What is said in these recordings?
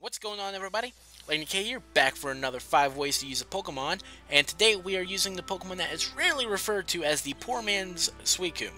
What's going on, everybody? Lady K here, back for another 5 ways to use a Pokemon, and today we are using the Pokemon that is rarely referred to as the poor man's Suicune.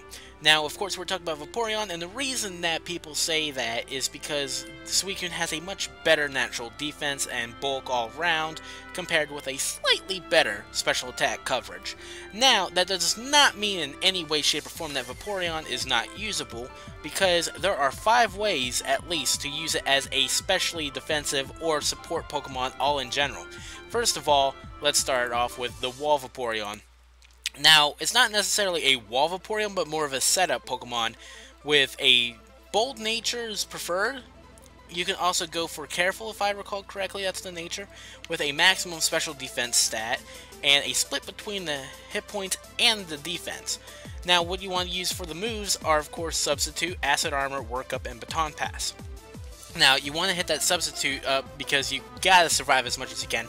Now, of course, we're talking about Vaporeon, and the reason that people say that is because Suicune has a much better natural defense and bulk all around, compared with a slightly better special attack coverage. Now, that does not mean in any way, shape, or form that Vaporeon is not usable, because there are 5 ways, at least, to use it as a specially defensive or support Pokemon all in general. First of all, let's start off with the Wall Vaporeon. Now, it's not necessarily a Wall Vaporeon, but more of a setup Pokemon with a bold nature is preferred. You can also go for Careful, if I recall correctly, that's the nature, with a maximum special defense stat, and a split between the hit points and the defense. Now, what you want to use for the moves are, of course, Substitute, Acid Armor, Work Up, and Baton Pass. Now, you want to hit that Substitute up because you gotta survive as much as you can.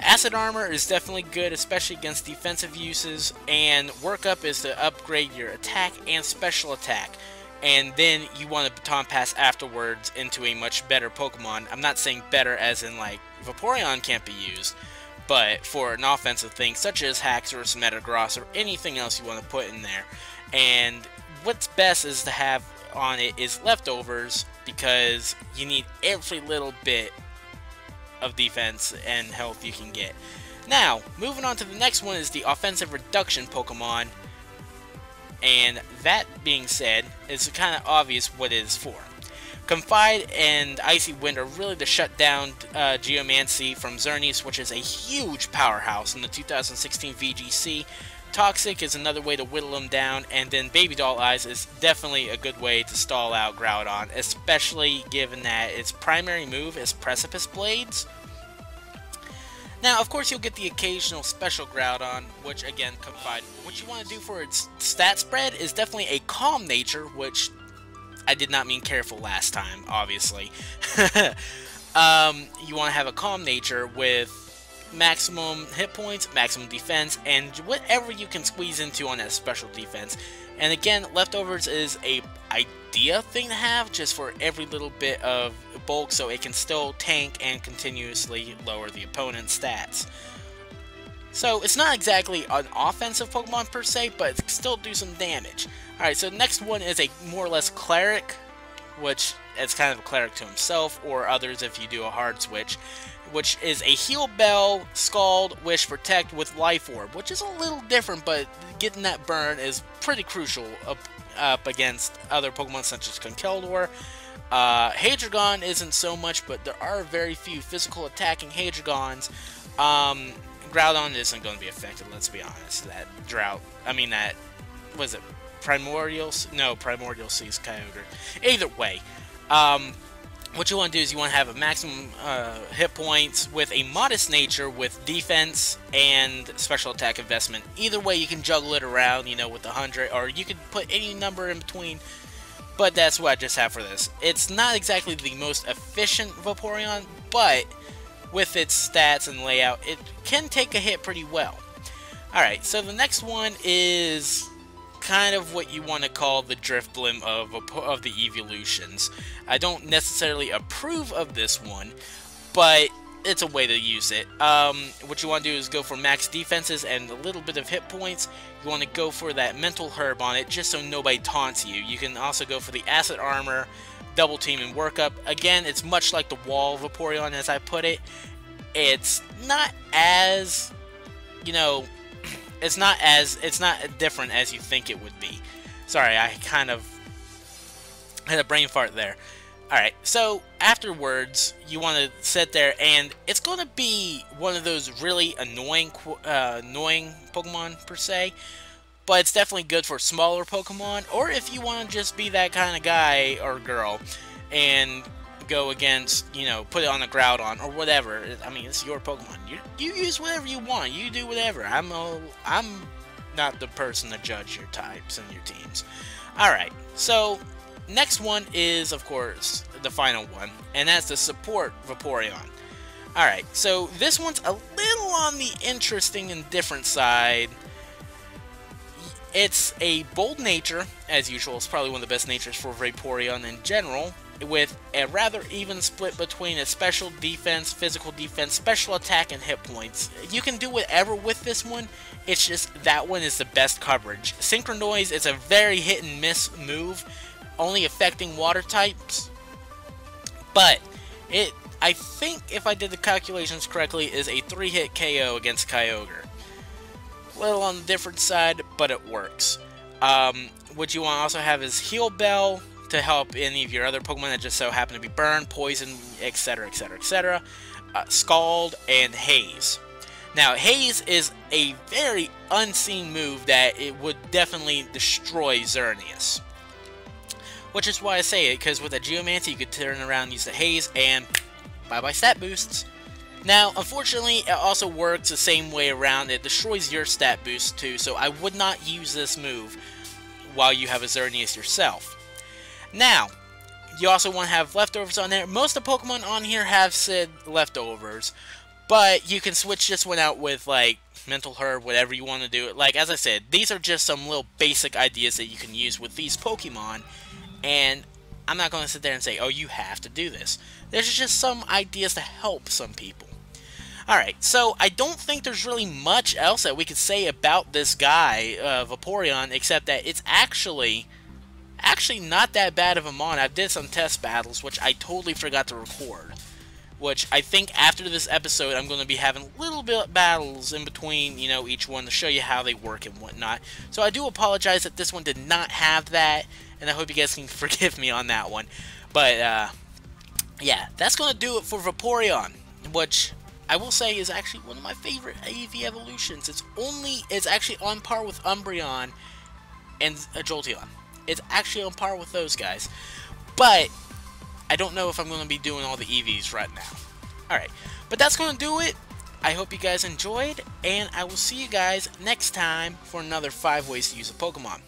Acid Armor is definitely good, especially against defensive uses, and Work Up is to upgrade your attack and special attack. And then you want a Baton Pass afterwards into a much better Pokemon. I'm not saying better as in, like, Vaporeon can't be used, but for an offensive thing such as Haxorus, Metagross, or anything else you want to put in there. And what's best is to have on it is Leftovers, because you need every little bit of defense and health you can get. Now, moving on to the next one is the Offensive Reduction Pokemon. And that being said, it's kind of obvious what it is for. Confide and Icy Wind are really to shut down Geomancy from Xerneas, which is a huge powerhouse in the 2016 VGC. Toxic is another way to whittle them down, and then Baby Doll Eyes is definitely a good way to stall out Groudon, especially given that its primary move is Precipice Blades. Now, of course, you'll get the occasional special Groudon, which, again, Confide. What you want to do for its stat spread is definitely a Calm Nature, which I did not mean Careful last time, obviously. You want to have a Calm Nature with maximum hit points, maximum defense, and whatever you can squeeze into on that special defense. And again, Leftovers is a idea thing to have just for every little bit of bulk, so it can still tank and continuously lower the opponent's stats. So it's not exactly an offensive Pokemon per se, but it can still do some damage. Alright, so the next one is a more or less Cleric, which is kind of a Cleric to himself, or others if you do a hard switch, which is a Heal Bell, Scald, Wish, Protect with Life Orb, which is a little different, but getting that burn is pretty crucial up against other Pokemon such as Conkeldurr. Hadrogon isn't so much, but there are very few physical attacking Hadrogons. Groudon isn't going to be affected, let's be honest. That was it Primordial? No, Primordial Seas Kyogre. Either way, what you want to do is you want to have a maximum hit points with a modest nature with defense and special attack investment. Either way, you can juggle it around, with 100, or you could put any number in between. But that's what I just have for this. It's not exactly the most efficient Vaporeon, but with its stats and layout, it can take a hit pretty well. Alright, so the next one is kind of what you want to call the Drifblim of the evolutions. I don't necessarily approve of this one, but it's a way to use it. What you want to do is go for max defenses and a little bit of hit points. You want to go for that Mental Herb on it just so nobody taunts you. You can also go for the Acid Armor, Double Team, and Work Up. Again, it's much like the Wall Vaporeon as I put it. It's not as, it's not different as you think it would be. Sorry, I kind of had a brain fart there. Alright, so afterwards, you want to sit there, and it's going to be one of those really annoying Pokemon, per se, but it's definitely good for smaller Pokemon, or if you want to just be that kind of guy or girl, and go against, put it on a Groudon, or whatever. I mean, it's your Pokemon. You use whatever you want. You do whatever. I'm not the person to judge your types and your teams. Alright, so next one is, of course, the final one, and that's the Support Vaporeon. Alright, so this one's a little on the interesting and different side. It's a bold nature, as usual. It's probably one of the best natures for Vaporeon in general. with a rather even split between its special defense, physical defense, special attack, and hit points. You can do whatever with this one, it's just that one is the best coverage. Synchronoise is a very hit and miss move, only affecting water types, but I think if I did the calculations correctly, is a 3-hit KO against Kyogre. A little on the different side, but it works. What you want to also have is Heal Bell to help any of your other Pokemon that just so happen to be burned, poison, etc, etc, etc. Scald, and Haze. Now, Haze is a very unseen move that it would definitely destroy Xerneas. Which is why I say it, because with a Geomancy, you could turn around and use the Haze, and bye-bye stat boosts. Now, unfortunately, it also works the same way around. It destroys your stat boost too, so I would not use this move while you have a Xerneas yourself. Now, you also want to have leftovers on there. Most of the Pokemon on here have said leftovers, but you can switch this one out with, like, Mental Herb, whatever you want to do. Like, as I said, these are just some little basic ideas that you can use with these Pokemon, and I'm not going to sit there and say, oh, you have to do this. There's just some ideas to help some people. Alright, so I don't think there's really much else that we could say about this guy, Vaporeon, except that it's actually not that bad of a mon. I did some test battles, which I totally forgot to record. Which I think after this episode, I'm going to be having little bit battles in between, you know, each one to show you how they work and whatnot. So I do apologize that this one did not have that, and I hope you guys can forgive me on that one. But, yeah, that's going to do it for Vaporeon, which I will say is actually one of my favorite AV evolutions. It's actually on par with Umbreon and Jolteon. It's actually on par with those guys. But I don't know if I'm going to be doing all the EVs right now. Alright, but that's going to do it. I hope you guys enjoyed, and I will see you guys next time for another 5 ways to use a Pokemon.